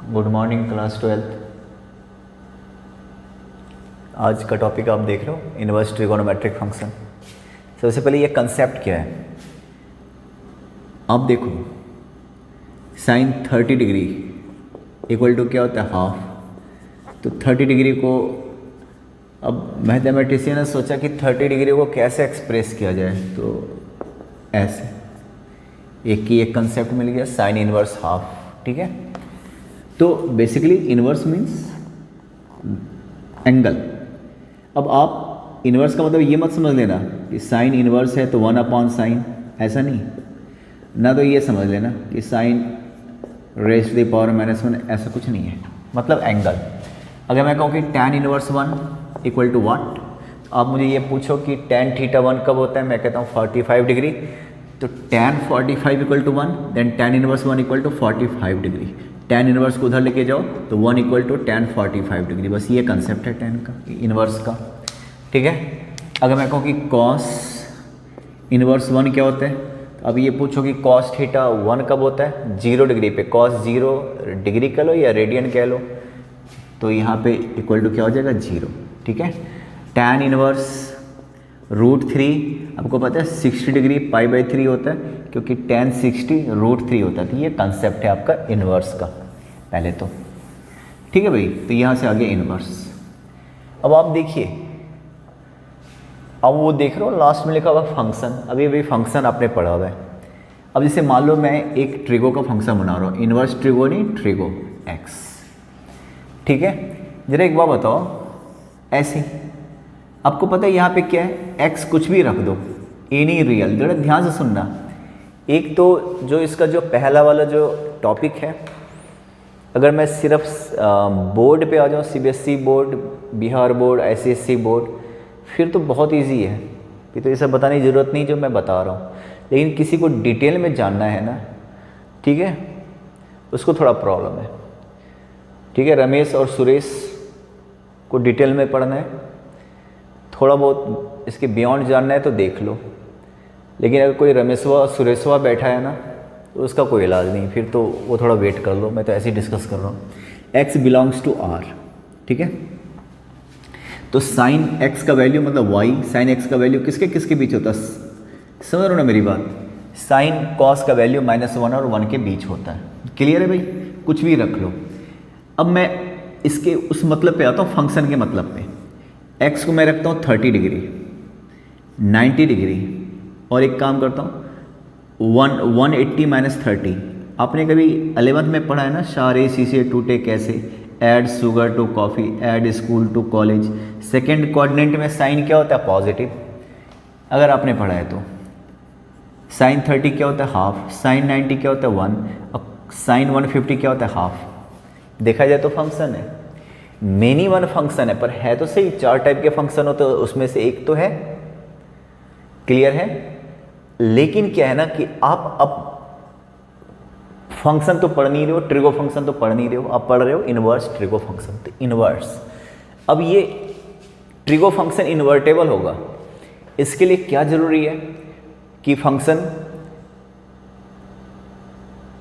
Good morning class 12th। आज का topic आप देख रहे हो इनवर्स ट्रिगोनोमेट्रिक फंक्शन। सबसे पहले ये कंसेप्ट क्या है आप देखो। साइन 30 डिग्री इक्वल टू क्या होता है हाफ। तो 30 डिग्री को अब मैथमेटिशियन ने सोचा कि 30 डिग्री को कैसे एक्सप्रेस किया जाए, तो ऐसे एक कंसेप्ट मिल गया साइन इनवर्स हाफ। ठीक है, तो बेसिकली इनवर्स मीन्स एंगल। अब आप इनवर्स का मतलब ये मत समझ लेना कि साइन इनवर्स है तो 1/साइन, ऐसा नहीं ना। तो ये समझ लेना कि sine raise to the power -1, ऐसा कुछ नहीं है। मतलब एंगल। अगर मैं कहूँ कि tan इनवर्स 1 इक्वल टू वाट, आप मुझे ये पूछो कि tan θ1 कब होता है, मैं कहता हूँ 45 डिग्री। तो tan 45 equal to 1, then tan inverse 1 equal to 45 degree. tan inverse को उधर लेके जाओ तो 1 इक्वल टू tan 45 डिग्री। बस ये कंसेप्ट है tan का, इनवर्स का। ठीक है, अगर मैं कहूँ कि cos इनवर्स 1 क्या होता है, तो अब ये पूछो कि cos θ1 कब होता है, 0 डिग्री पे। cos 0 डिग्री कह लो या रेडियन कह लो, तो यहाँ पे इक्वल टू क्या हो जाएगा 0। ठीक है, tan इनवर्स √3 आपको पता है 60 डिग्री π/3 होता है, क्योंकि tan 60 √3 होता है। तो ये कंसेप्ट है आपका इनवर्स का पहले तो। ठीक है भाई, तो यहाँ से आगे इनवर्स। अब आप देखिए, अब वो देख रहे हो लास्ट में लिखा हुआ फंक्शन। अभी फंक्शन आपने पढ़ा हुआ है। अब जैसे मान लो मैं एक ट्रिगो का फंक्शन बना रहा हूँ, इनवर्स ट्रिगो नहीं, ट्रिगो एक्स। ठीक है, जरा एक बात बताओ, ऐसे आपको पता है यहाँ पे क्या है, एक्स कुछ भी रख दो, एनी रियल। जरा ध्यान से सुनना। एक तो जो इसका जो पहला वाला जो टॉपिक है, अगर मैं सिर्फ बोर्ड पे आ जाऊँ, CBSE board, Bihar board, ICSE board, फिर तो बहुत इजी है, फिर तो ये सब बताने की ज़रूरत नहीं जो मैं बता रहा हूँ। लेकिन किसी को डिटेल में जानना है ना, ठीक है, उसको थोड़ा प्रॉब्लम है। ठीक है, रमेश और सुरेश को डिटेल में पढ़ना है, थोड़ा बहुत इसके बियॉन्ड जानना है तो देख लो। लेकिन अगर कोई रमेशवा सुरेशवा बैठा है ना, तो उसका कोई इलाज नहीं, फिर तो वो थोड़ा वेट कर लो। मैं तो ऐसे ही डिस्कस कर रहा हूँ। x belongs to r। ठीक है, तो साइन x का वैल्यू मतलब y, साइन x का वैल्यू किसके किसके बीच होता है, समझ रहे हो ना मेरी बात। साइन कॉस का वैल्यू -1 और 1 के बीच होता है। क्लियर है भाई, कुछ भी रख लो। अब मैं इसके उस मतलब पे आता हूँ, फंक्शन के मतलब पे। x को मैं रखता हूँ 30 डिग्री, 90 डिग्री, और एक काम करता हूँ 180 - 30। आपने कभी 11th में पढ़ा है ना, सारे शीशे टूटे कैसे, add sugar to coffee, add school to college. Second coordinate में साइन क्या होता है, पॉजिटिव, अगर आपने पढ़ा है तो। साइन 30 क्या होता है, हाफ। साइन 90 क्या होता है, 1। और साइन 150 क्या होता है, हाफ। देखा जाए तो फंक्शन है, मेनी वन फंक्शन है, पर है तो सही। 4 टाइप के फंक्शन हो तो उसमें से एक तो है। क्लियर है। लेकिन क्या है ना कि आप अब फंक्शन तो पढ़ नहीं रहे हो, ट्रिगो फंक्शन तो पढ़ नहीं रहे हो, आप पढ़ रहे हो इनवर्स ट्रिगो फंक्शन। तो इनवर्स, अब ये ट्रिगो फंक्शन इन्वर्टेबल होगा, इसके लिए क्या जरूरी है कि function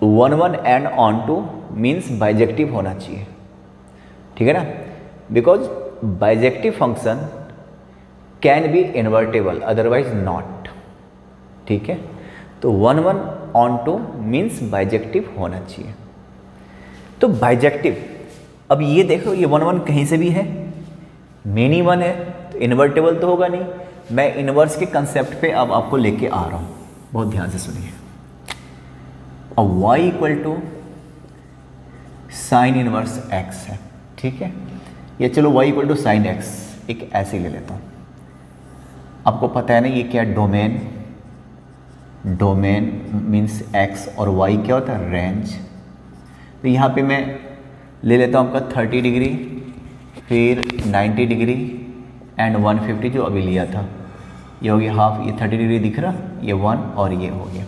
1 and on two means bijective होना चाहिए। ठीक है ना, because bijective function can be invertible, otherwise not. ठीक है, तो 1 ऑन टू मीन्स बाइजेक्टिव होना चाहिए। तो बाइजेक्टिव, अब ये देखो, ये 1 कहीं से भी है, मेनी 1 है, तो इन्वर्टेबल तो होगा नहीं। मैं इनवर्स के कंसेप्ट पे अब आपको लेके आ रहा हूँ, बहुत ध्यान से सुनिए। अब y equal to sine inverse x है। ठीक है, ये चलो y equal to sine x एक ऐसे ले लेता हूँ। आपको पता है ना ये क्या, डोमेन। डोमेन मीन्स x और y क्या होता है, रेंज। तो यहाँ पे मैं ले लेता हूँ आपका 30 डिग्री, फिर 90 डिग्री एंड 150 जो अभी लिया था। ये हो गया हाफ, ये 30 डिग्री दिख रहा, ये 1 और ये हो गया।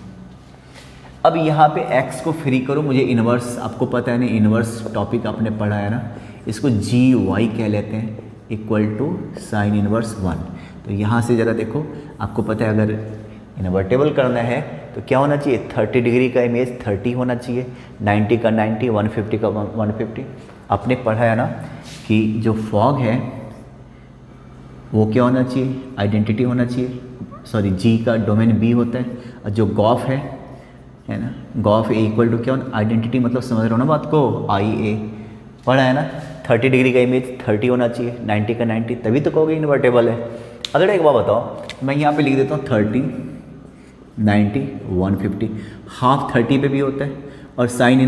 अब यहाँ पे x को फ्री करो, मुझे इनवर्स, आपको पता है ना इनवर्स टॉपिक आपने पढ़ा है ना, इसको GY कह लेते हैं, इक्वल टू साइन इनवर्स 1। तो यहाँ से ज़रा देखो, आपको पता है अगर इन्वर्टेबल करना है तो क्या होना चाहिए, 30 डिग्री का इमेज 30 होना चाहिए, 90 का 90, 150 का 150। आपने पढ़ा है ना कि जो फॉग है वो क्या होना चाहिए, आइडेंटिटी होना चाहिए, सॉरी जी का डोमेन बी होता है, और जो गॉफ है ना, गॉफ ए इक्वल टू क्या होना, आइडेंटिटी मतलब समझ रहे हो ना बात को, आई ए पढ़ा है ना। 30 डिग्री का इमेज 30 होना चाहिए, 90 का 90, तभी तो कहोगे इन्वर्टेबल है। अगर एक बात बताओ, मैं यहाँ पे लिख देता हूँ 30, 90, 150, हाफ 30 पे भी होता है, और साइन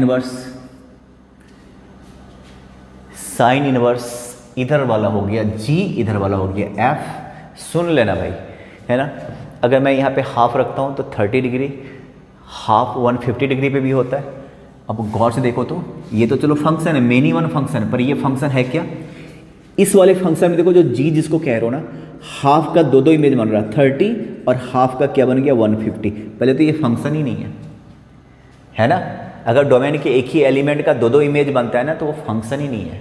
इनवर्स इधर वाला हो गया, जी इधर वाला हो गया, एफ सुन लेना भाई, है ना। अगर मैं यहाँ पे हाफ रखता हूँ तो 30 डिग्री, हाफ 150 डिग्री पे भी होता है। अब गौर से देखो तो ये तो चलो फंक्शन है, मेनी वन फंक्शन, पर ये फंक्शन है क्या, इस वाले फंक्शन में देखो जो जी जिसको कह रहे हो ना, हाफ का दो इमेज बन रहा है, 30 और हाफ का क्या बन गया 150। पहले तो ये फंक्शन ही नहीं है ना। अगर डोमेन के एक ही एलिमेंट का दो इमेज बनता है ना तो वो फंक्शन ही नहीं है।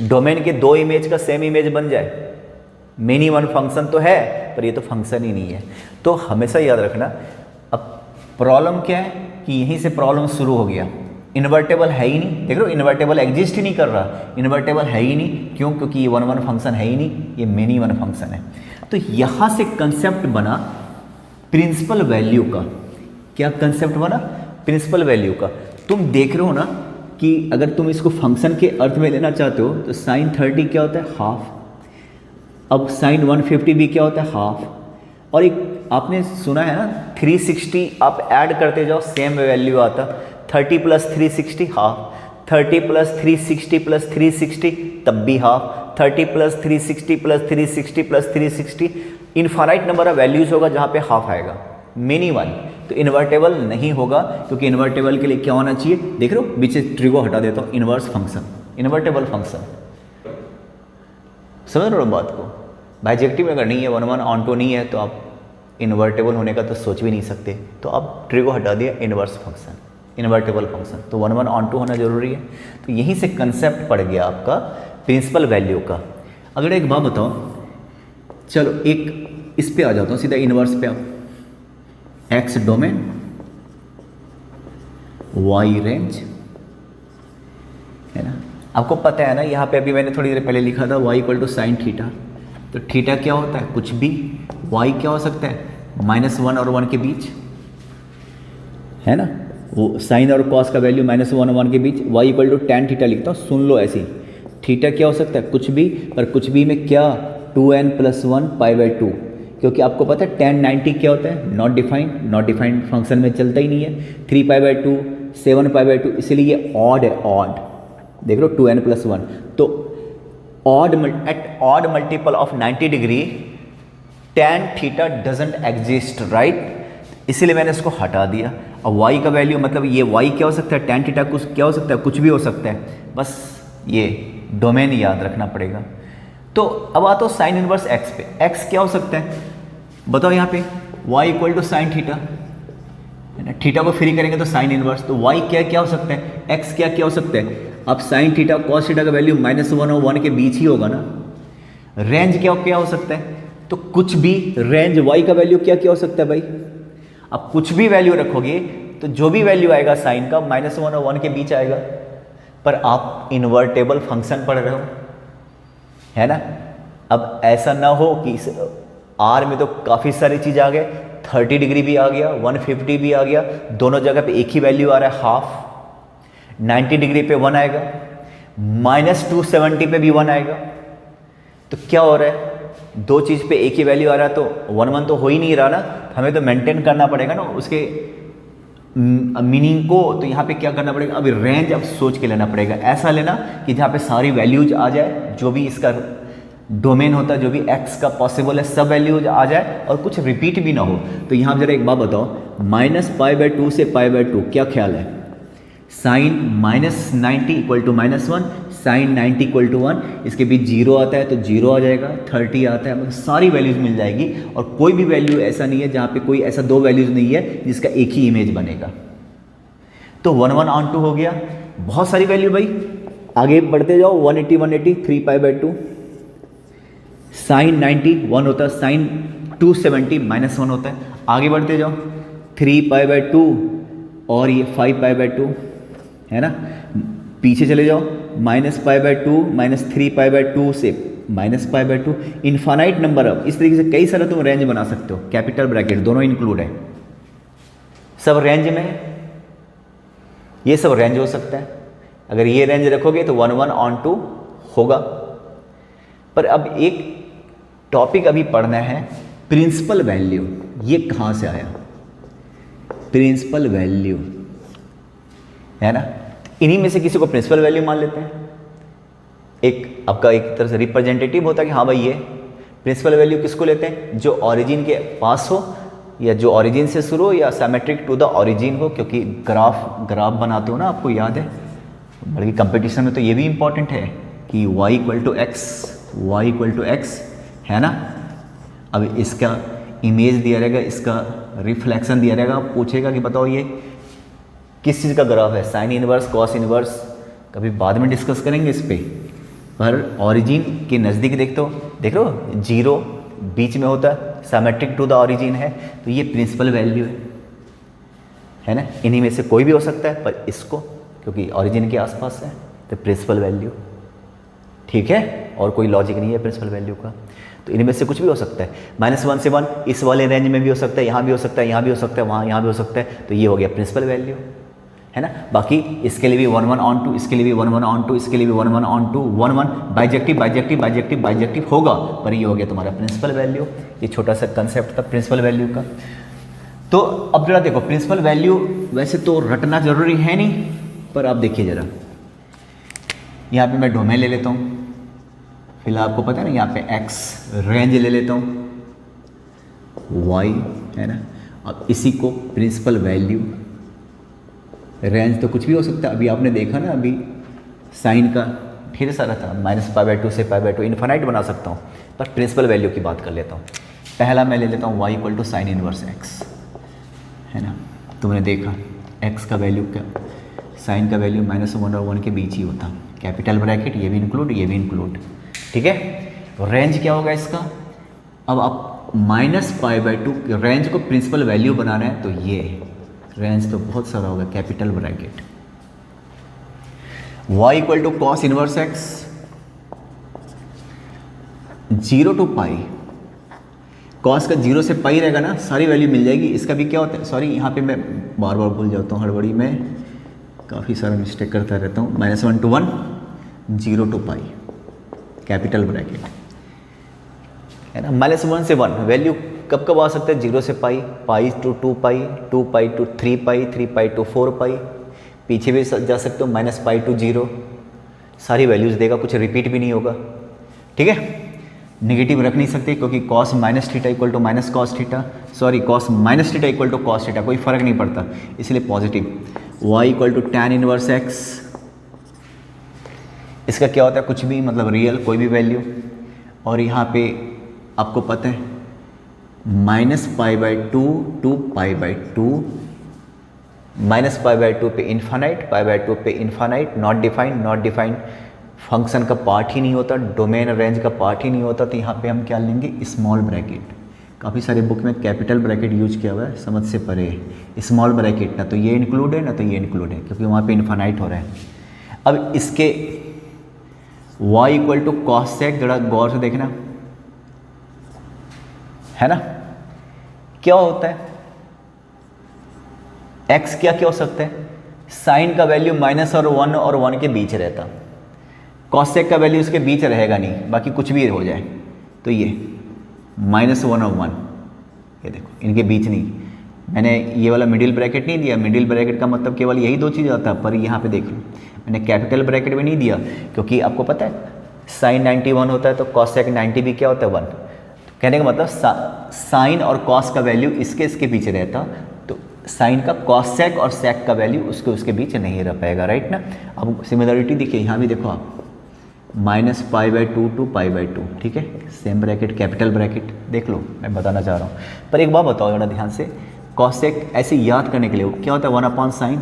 डोमेन के दो इमेज का सेम इमेज बन जाए, मेनी वन फंक्शन तो है, पर ये तो फंक्शन ही नहीं है। तो हमेशा याद रखना। अब प्रॉब्लम क्या है कि यहीं से प्रॉब्लम शुरू हो गया, इन्वर्टेबल है ही नहीं, देख लो इन्वर्टेबल एग्जिस्ट ही नहीं कर रहा, इन्वर्टेबल है ही नहीं, क्यों, क्योंकि ये वन फंक्शन है ही नहीं, ये मेनी वन फंक्शन है। तो यहाँ से कंसेप्ट बना प्रिंसिपल वैल्यू का। क्या कंसेप्ट बना, प्रिंसिपल वैल्यू का। तुम देख रहे हो ना कि अगर तुम इसको फंक्शन के अर्थ में लेना चाहते हो तो साइन 30 क्या होता है, हाफ। अब साइन 150 भी क्या होता है, हाफ। और एक आपने सुना है ना 360 आप ऐड करते जाओ सेम वैल्यू आता, 30 + 360 हाफ, 30 + 360 + 360 तब भी half, 30 + 360 + 360 + 360, infinite number of values होगा जहाँ पे हाफ आएगा, मेनी वन। तो इन्वर्टेबल नहीं होगा, क्योंकि इन्वर्टेबल के लिए क्या होना चाहिए, देख रहे हो बीच से ट्रिगो हटा देता हूँ, इन्वर्स फंक्शन, इन्वर्टेबल फंक्शन। समझ रहे हो बात को। बाइजेक्टिव अगर नहीं है, 1 ऑन टू नहीं है, तो आप इन्वर्टेबल होने का तो सोच भी नहीं सकते। तो आप ट्रिगो हटा दिया, इन्वर्स फंक्शन, इन्वर्टेबल फंक्शन, तो 1 ऑन टू होना जरूरी है। तो यहीं से कंसेप्ट पड़ गया आपका प्रिंसिपल वैल्यू का। अगर एक बात बताओ, चलो एक इस पे आ जाता हूँ सीधा इन्वर्स पे। आप एक्स डोमेन, वाई रेंज, है ना। आपको पता है ना, यहाँ पे अभी मैंने थोड़ी देर पहले लिखा था y = साइन थीटा। तो थीटा क्या होता है, कुछ भी। y क्या हो सकता है, -1 और 1 के बीच, है ना। वो साइन और कॉस का वैल्यू -1 और 1 के बीच, y = tan थीटा लिखता हूँ, सुन लो ऐसे ही। थीटा क्या हो सकता है, कुछ भी, पर कुछ भी में क्या, 2n + 1 π/2, क्योंकि आपको पता है tan 90 क्या होता है, नॉट डिफाइंड फंक्शन में चलता ही नहीं है। 3 π/2, 7 π/2, इसलिए ये ऑड है, ऑड। देख लो 2n + 1, तो at odd multiple of 90 degree tan theta doesn't exist, right. इसीलिए मैंने इसको हटा दिया। अब y का वैल्यू मतलब ये y क्या हो सकता है, tan थीटा कुछ क्या हो सकता है, कुछ भी हो सकता है, बस ये डोमेन याद रखना पड़ेगा। तो अब आता हूँ साइन इनवर्स x पे। x क्या हो सकता है बताओ, यहाँ पे y = साइन थीटा, है ना। थीटा को फ्री करेंगे तो साइन इनवर्स, तो y क्या हो सकता है, x क्या हो सकता है। अब साइन थीटा कॉस थीटा का वैल्यू -1 और 1 के बीच ही होगा ना। रेंज क्या हो सकता है, तो कुछ भी। रेंज y का वैल्यू क्या हो सकता है भाई, अब कुछ भी वैल्यू रखोगे तो जो भी वैल्यू आएगा साइन का -1 और 1 के बीच आएगा। पर आप इन्वर्टेबल फंक्शन पढ़ रहे हो, है ना। अब ऐसा ना हो कि इस आर में तो काफ़ी सारी चीज़ आ गए, 30 डिग्री भी आ गया, 150 भी आ गया, दोनों जगह पे एक ही वैल्यू आ रहा है, हाफ। 90 डिग्री पे 1 आएगा, -270 पे भी 1 आएगा। तो क्या हो रहा है, दो चीज़ पे एक ही वैल्यू आ रहा है, तो 1 तो हो ही नहीं रहा ना। हमें तो मेंटेन करना पड़ेगा ना उसके मीनिंग को। तो यहाँ पे क्या करना पड़ेगा, अभी रेंज अब सोच के लेना पड़ेगा। ऐसा लेना कि जहाँ पे सारी वैल्यूज आ जाए, जो भी इसका डोमेन होता है, जो भी x का पॉसिबल है, सब वैल्यूज आ जाए और कुछ रिपीट भी ना हो। तो यहाँ जरा एक बात बताओ, -π/2 से π/2 क्या ख्याल है, साइन -90 = -1, साइन 90 = 1, इसके बीच 0 आता है तो 0 आ जाएगा, 30 आता है, मतलब सारी वैल्यूज़ मिल जाएगी। और कोई भी वैल्यू ऐसा नहीं है जहाँ पे कोई ऐसा दो वैल्यूज़ नहीं है जिसका एक ही इमेज बनेगा। तो 1 ऑन टू हो गया, बहुत सारी वैल्यू भाई। आगे बढ़ते जाओ, 180 180, 3 π/2, साइन 90 1 होता है, साइन 270 -1 होता है। आगे बढ़ते जाओ, 3π/2 और ये 5π/2 है ना। पीछे चले जाओ, -π/2 -3π/2 से -π/2, इन्फानाइट नंबर। अब इस तरीके से कई सारे तुम रेंज बना सकते हो, कैपिटल ब्रैकेट दोनों इंक्लूड है, सब रेंज में है। ये सब रेंज हो सकता है, अगर ये रेंज रखोगे तो 1 1 on 2 होगा। पर अब एक टॉपिक अभी पढ़ना है, प्रिंसिपल वैल्यू। ये कहाँ से आया प्रिंसिपल वैल्यू, है ना। इन्हीं में से किसी को प्रिंसिपल वैल्यू मान लेते हैं। एक आपका एक तरह से रिप्रेजेंटेटिव होता है कि हाँ भाई ये प्रिंसिपल वैल्यू किसको लेते हैं, जो ओरिजिन के पास हो या जो ओरिजिन से शुरू हो या सिमेट्रिक टू द ओरिजिन हो, क्योंकि ग्राफ बनाते हो ना, आपको याद है बल्कि कंपटीशन में तो ये भी इंपॉर्टेंट है कि y = x है ना। अब इसका इमेज दिया रहेगा, इसका रिफ्लेक्शन दिया रहेगा, पूछेगा कि बताओ ये किस चीज़ का ग्राफ है, साइन इनवर्स कॉस इनवर्स, कभी बाद में डिस्कस करेंगे इस पर ओरिजिन के नज़दीक देख लो 0 बीच में होता है, सिमेट्रिक टू द ओरिजिन है, तो ये प्रिंसिपल वैल्यू है ना। इन्हीं में से कोई भी हो सकता है, पर इसको क्योंकि ओरिजिन के आसपास है तो प्रिंसिपल वैल्यू, ठीक है। और कोई लॉजिक नहीं है प्रिंसिपल वैल्यू का, तो इनमें से कुछ भी हो सकता है। -1 से 1 इस वाले रेंज में भी हो सकता है, यहाँ भी हो सकता है, यहाँ भी हो सकता है, यहाँ भी हो सकता है, तो ये हो गया प्रिंसिपल वैल्यू, है ना। बाकी इसके लिए भी 1 1 on 2, इसके लिए भी 1 1 on 2, इसके लिए भी 1 1 on 2, 1 1 बाइजेक्टिव होगा, पर ये हो गया तुम्हारा प्रिंसिपल वैल्यू। ये छोटा सा कंसेप्ट था प्रिंसिपल वैल्यू का। तो अब जरा देखो, प्रिंसिपल वैल्यू वैसे तो रटना जरूरी है नहीं, पर आप देखिए जरा, यहाँ पे मैं डोमेन ले लेता हूँ, फिलहाल आपको पता है ना, यहाँ पे x रेंज ले लेता हूँ, y है ना। अब इसी को प्रिंसिपल वैल्यू, रेंज तो कुछ भी हो सकता है। अभी आपने देखा ना, अभी साइन का ढेर सारा था, -π/2 से π/2, इन्फानाइट बना सकता हूँ, पर प्रिंसिपल वैल्यू की बात कर लेता हूँ। पहला मैं ले लेता हूँ y = sin इनवर्स x, है ना। तुमने देखा x का वैल्यू क्या, साइन का वैल्यू -1 और 1 के बीच ही होता, कैपिटल ब्रैकेट, ये भी इंक्लूड, ठीक है। रेंज क्या होगा इसका, अब आप -π/2 रेंज को प्रिंसिपल वैल्यू बनाना है, तो ये रेंज तो बहुत सारा होगा, capital bracket, y = cos inverse x 0 to π, cos का 0 से पाई रहेगा ना, सारी वैल्यू मिल जाएगी। इसका भी क्या होता है, सॉरी यहाँ पे मैं बार बार भूल जाता हूँ, हड़बड़ी में काफ़ी सारा मिस्टेक करता रहता हूँ। -1 to 1 0 to π, कैपिटल ब्रैकेट, है ना। -1 से 1 वैल्यू कब कब आ सकता है, 0 से π, π to 2π, 2π to 3π, 3π to 4π, पीछे भी जा सकते हो, -π to 0, सारी वैल्यूज़ देगा, कुछ रिपीट भी नहीं होगा, ठीक है। नेगेटिव रख नहीं सकते क्योंकि cos -θ = -cos θ, sorry cos -θ = cos θ, कोई फ़र्क नहीं पड़ता, इसलिए positive. y = tan inverse x, इसका क्या होता है, कुछ भी, मतलब रियल कोई भी वैल्यू। और यहाँ पे आपको पता है -π/2 to π/2, -π/2 पे इन्फानाइट, π/2 पे इन्फानाइट, नॉट डिफाइंड, फंक्शन का पार्ट ही नहीं होता, डोमेन रेंज का पार्ट ही नहीं होता, तो यहाँ पे हम क्या लेंगे, स्मॉल ब्रैकेट। काफ़ी सारे बुक में कैपिटल ब्रैकेट यूज किया हुआ है, समझ से परे स्मॉल ब्रैकेट, ना तो ये इंक्लूड है ना तो ये इंक्लूड है, क्योंकि वहाँ पे इन्फानाइट हो रहा है। अब इसके y = cos sec, जरा गौर से देखना, है ना। क्या होता है, x क्या हो सकता है, साइन का वैल्यू -1 और 1 के बीच रहता, cos sec का वैल्यू उसके बीच रहेगा नहीं, बाकी कुछ भी हो जाए, तो ये -1 और 1, ये देखो इनके बीच नहीं, मैंने ये वाला मिडिल ब्रैकेट नहीं दिया। मिडिल ब्रैकेट का मतलब केवल यही दो चीज़ आता है, पर यहाँ पे देख लो मैंने कैपिटल ब्रैकेट भी नहीं दिया, क्योंकि आपको पता है साइन 90 1 होता है, तो cos sec 90 भी क्या होता है 1। कहने का मतलब साइन और cos का वैल्यू इसके बीच रहता, तो साइन का cos sec और sec का वैल्यू उसके बीच नहीं रह पाएगा, राइट ना। अब सिमिलरिटी देखिए, यहाँ भी देखो आप, -π/2 to π/2, ठीक है, सेम ब्रैकेट, कैपिटल ब्रैकेट, देख लो, मैं बताना चाह रहा हूँ। पर एक बात बताओ जरा ध्यान से, cos sec ऐसे याद करने के लिए क्या होता है, 1/sin,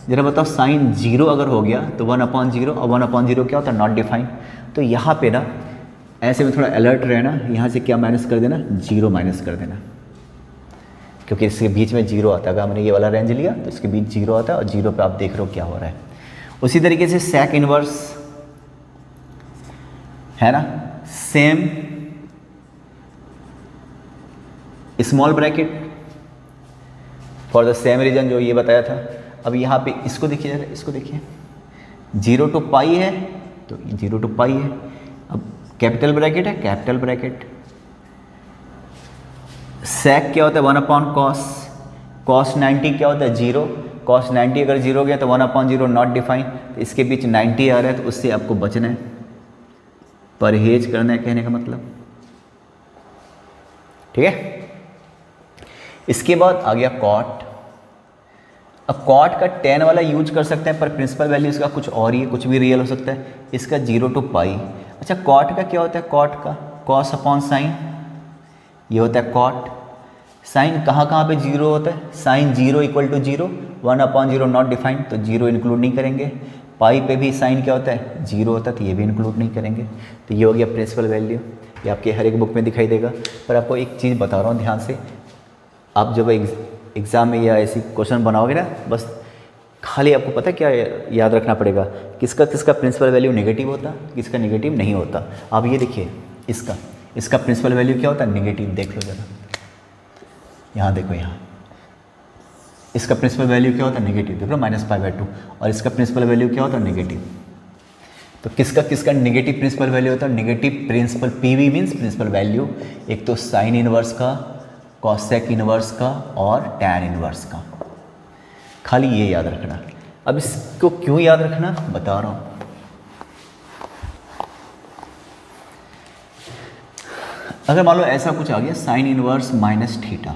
जरा बताओ साइन 0 अगर हो गया तो 1/0, और 1/0 क्या होता है, नॉट डिफाइंड। तो यहाँ पे ना ऐसे में थोड़ा अलर्ट रहना, यहाँ से क्या माइनस कर देना, 0 माइनस कर देना, क्योंकि इसके बीच में जीरो आता है। अगर हमने ये वाला रेंज लिया तो इसके बीच जीरो आता है और जीरो पे आप देख रहे हो क्या हो रहा है। उसी तरीके से सेक इनवर्स है ना, same small bracket for the same reason जो ये बताया था। अब यहाँ पे इसको देखिए जरा, इसको देखिए, 0 to पाई है तो 0 to पाई है। अब कैपिटल ब्रैकेट है, कैपिटल ब्रैकेट। सेक क्या होता है 1/cos, cos 90 क्या होता है 0, cos 90 अगर 0 गया तो 1/0 नॉट डिफाइन, तो इसके बीच 90 आ रहा है तो उससे आपको बचना है, परहेज करना है कहने का मतलब, ठीक है। इसके बाद आ गया कॉट। अब कॉट का tan वाला यूज कर सकते हैं पर प्रिंसिपल वैल्यू इसका कुछ और ही है, कुछ भी रियल हो सकता है। इसका 0 to पाई। अच्छा कॉट का क्या होता है, कॉट का cos अपॉन साइन, ये होता है कॉट। साइन कहाँ कहाँ पे 0 होता है, sine 0 equal to 0, 1/0 not defined तो 0 इंक्लूड नहीं करेंगे। पाई पे भी साइन क्या होता है 0 होता है तो ये भी इंक्लूड नहीं करेंगे। तो ये हो गया प्रिंसिपल वैल्यू, ये आपके हर एक बुक में दिखाई देगा। पर आपको एक चीज़ बता रहा हूँ ध्यान से, आप जब एग्ज़ाम में या ऐसी क्वेश्चन बनाओगे ना, बस खाली आपको पता है क्या याद रखना पड़ेगा, किसका किसका प्रिंसिपल वैल्यू नेगेटिव होता, किसका नेगेटिव नहीं होता। आप ये देखिए इसका प्रिंसिपल वैल्यू क्या होता है नेगेटिव, देख लो जरा, यहाँ देखो, यहाँ इसका प्रिंसिपल वैल्यू क्या होता है नेगेटिव, देख लो -π/2, और इसका प्रिंसिपल वैल्यू क्या होता है नेगेटिव। तो किसका किसका नेगेटिव प्रिंसिपल वैल्यू होता है, negative principal, PV means principal value, एक तो साइन इनवर्स का, कॉसेक इनवर्स का और टैन इनवर्स का, खाली ये याद रखना। अब इसको क्यों याद रखना बता रहा हूँ। अगर मान लो ऐसा कुछ आ गया साइन इनवर्स -θ,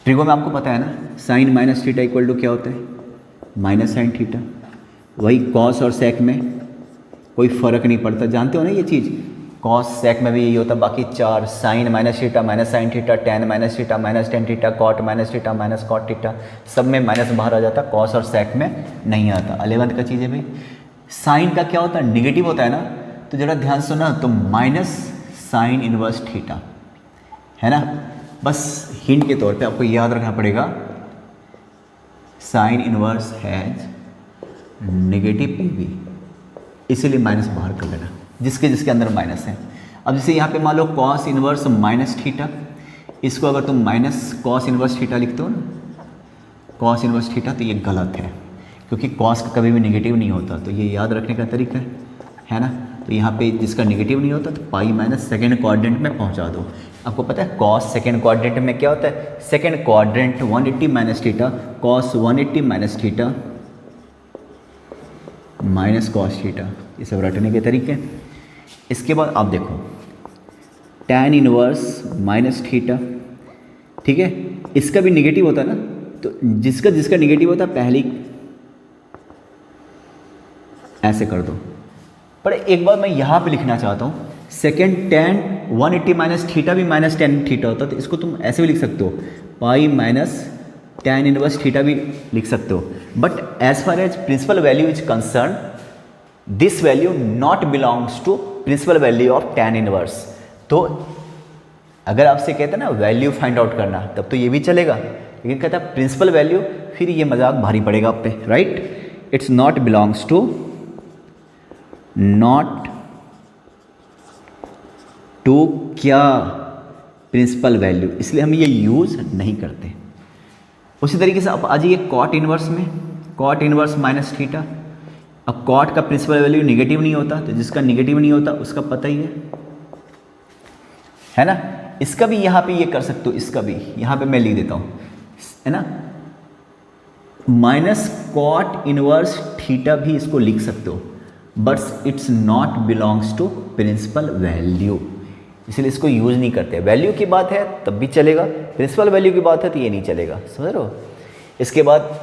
ट्रिगो में आपको पता है ना साइन -θ इक्वल टू क्या होता है -sin θ। वही कॉस और सेक में कोई फर्क नहीं पड़ता, जानते हो ना ये चीज़, कॉस सेक में भी यही होता है। बाकी चार sine -θ -sin θ, tan -θ -tan θ, cot -θ -cot θ, सब में माइनस बाहर आ जाता, कॉस और सेक में नहीं आता। 11th का चीज़ है भाई। साइन का क्या होता है निगेटिव होता है ना, तो जरा ध्यान सुना, तो -sin इनवर्स θ है ना। बस हिंट के तौर पे आपको याद रखना पड़ेगा, sine inverse has negative PV, इसीलिए माइनस बाहर कर लेना जिसके जिसके अंदर माइनस है। अब जैसे यहाँ पे मान लो कॉस इनवर्स -θ, इसको अगर तुम -cos इनवर्स θ लिखते हो ना, cos इनवर्स θ, तो ये गलत है क्योंकि cos का कभी भी नेगेटिव नहीं होता। तो ये याद रखने का तरीका है ना। तो यहाँ पे जिसका नेगेटिव नहीं होता तो पाई माइनस सेकेंड क्वाड्रेंट में पहुँचा दो। आपको पता है cos सेकेंड क्वाड्रेंट में क्या होता है, सेकेंड क्वाड्रेंट 180 -θ, cos 180 -θ -cos θ, ये सब रटने के तरीके। इसके बाद आप देखो tan इनवर्स -θ, ठीक है, इसका भी नेगेटिव होता है ना, तो जिसका जिसका नेगेटिव होता है पहले ऐसे कर दो। पर एक बात मैं यहाँ पे लिखना चाहता हूँ, सेकेंड tan 180 -θ भी -tan θ होता है, तो इसको तुम ऐसे भी लिख सकते हो, पाई माइनस tan इनवर्स θ भी लिख सकते हो। But as far as principal value is concerned, this value not belongs to principal value of tan inverse. तो अगर आपसे कहते हैं ना वैल्यू फाइंड आउट करना, तब तो ये भी चलेगा, लेकिन कहता है प्रिंसिपल वैल्यू, फिर ये मजाक भारी पड़ेगा आप पे, right. It's not belongs to, not to क्या, प्रिंसिपल वैल्यू, इसलिए हम ये यूज नहीं करते। उसी तरीके से आप आ जाइए कॉट इनवर्स में, कॉट इनवर्स -θ। अब कॉट का प्रिंसिपल वैल्यू नेगेटिव नहीं होता, तो जिसका नेगेटिव नहीं होता उसका पता ही है ना। इसका भी यहाँ पे ये कर सकते हो, इसका भी यहाँ पे मैं लिख देता हूँ, है ना, -cot इनवर्स θ भी इसको लिख सकते हो, but it's not belongs to principal value, इसलिए इसको यूज नहीं करते। वैल्यू की बात है तब भी चलेगा, प्रिंसिपल वैल्यू की बात है तो ये नहीं चलेगा, समझ रहे हो। इसके बाद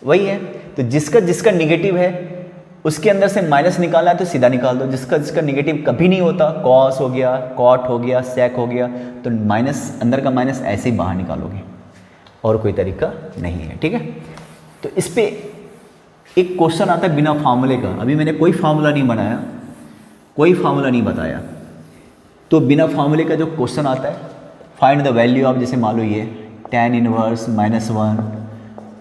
वही है, तो जिसका जिसका नेगेटिव है उसके अंदर से माइनस निकालना है तो सीधा निकाल दो। जिसका जिसका नेगेटिव कभी नहीं होता, कॉस हो गया, कॉट हो गया, सेक हो गया, तो माइनस, अंदर का माइनस ऐसे ही बाहर निकालोगे, और कोई तरीका नहीं है, ठीक है। तो इस पे एक क्वेश्चन आता है बिना फार्मूले का, अभी मैंने कोई फार्मूला नहीं बनाया, कोई फार्मूला नहीं बताया, तो बिना फार्मूले का जो क्वेश्चन आता है, फाइंड द वैल्यू ऑफ, जैसे मान लो ये tan inverse -1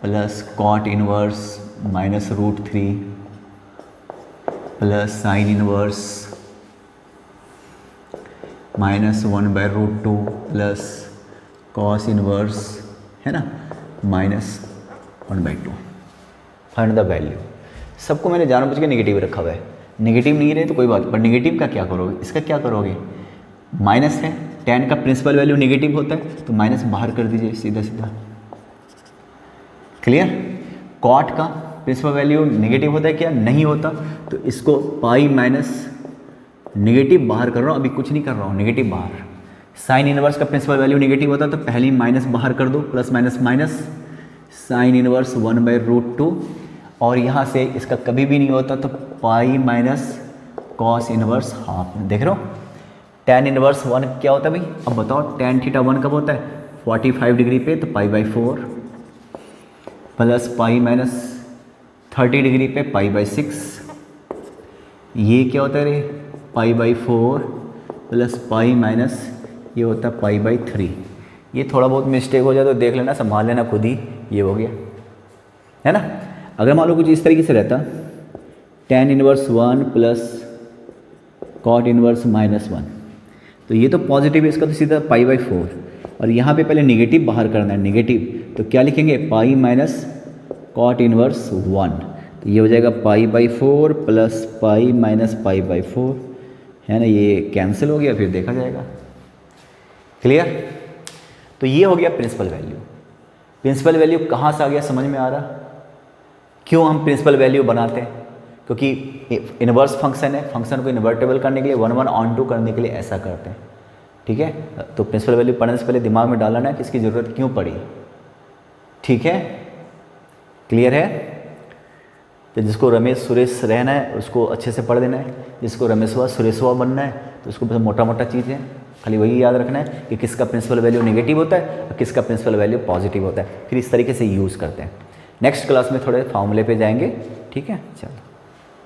plus cot inverse -√3 plus sin inverse -1/√2 plus cos inverse, है ना, -1/2। Find the value. सबको मैंने जानबूझ के नेगेटिव रखा हुआ है, नेगेटिव नहीं रहे तो कोई बात, पर नेगेटिव का क्या करोगे, इसका क्या करोगे, माइनस है, tan का प्रिंसिपल वैल्यू नेगेटिव होता है तो माइनस बाहर कर दीजिए सीधा सीधा, क्लियर। cot का प्रिंसिपल वैल्यू नेगेटिव होता है क्या, नहीं होता, तो इसको पाई माइनस नेगेटिव बाहर कर रहा हूँ, अभी कुछ नहीं कर रहा हूँ, नेगेटिव बाहर। साइन इनवर्स का प्रिंसिपल वैल्यू नेगेटिव होता है तो पहले ही माइनस बाहर कर दो, plus minus minus, sine inverse 1/√2, और यहाँ से इसका कभी भी नहीं होता तो pi minus cos inverse half. देख रहे हो tan इनवर्स 1 क्या होता है भाई, अब बताओ tan थीटा 1 कब होता है, 45 डिग्री पे, तो π/4 प्लस पाई माइनस 30 डिग्री पे π/6, ये क्या होता है रे, π/4 प्लस पाई माइनस ये होता है π/3। ये थोड़ा बहुत मिस्टेक हो जाए तो देख लेना, संभाल लेना खुद ही, ये हो गया, है ना। अगर मान लो कुछ इस तरीके से रहता, tan inverse 1 plus cot inverse -1, तो ये तो पॉजिटिव है, इसका तो सीधा π/4, और यहाँ पे पहले नेगेटिव बाहर करना है, नेगेटिव, तो क्या लिखेंगे, पाई माइनस cot इनवर्स 1, तो ये हो जाएगा π/4 प्लस पाई माइनस π/4, है ना, ये कैंसिल हो गया, फिर देखा जाएगा, क्लियर। तो ये हो गया प्रिंसिपल वैल्यू। प्रिंसिपल वैल्यू कहाँ से आ गया, समझ में आ रहा, क्यों हम प्रिंसिपल वैल्यू बनाते हैं, क्योंकि इन्वर्स फंक्शन है, फंक्शन को इन्वर्टेबल करने के लिए 1/(1) करने के लिए ऐसा करते हैं, ठीक है। तो प्रिंसिपल वैल्यू पढ़ने से पहले दिमाग में डालना है कि इसकी ज़रूरत क्यों पड़ी, ठीक है, क्लियर है। तो जिसको रमेश सुरेश रहना है उसको अच्छे से पढ़ देना है, जिसको रमेशवा सुरेशवा बनना है तो उसको बस मोटा मोटा चीज़ है, खाली वही याद रखना है कि किसका प्रिंसिपल वैल्यू नेगेटिव होता है और किसका प्रिंसिपल वैल्यू पॉजिटिव होता है, फिर इस तरीके से यूज़ करते हैं। नेक्स्ट क्लास में थोड़े फॉर्मूले पे जाएंगे, ठीक है, चलो।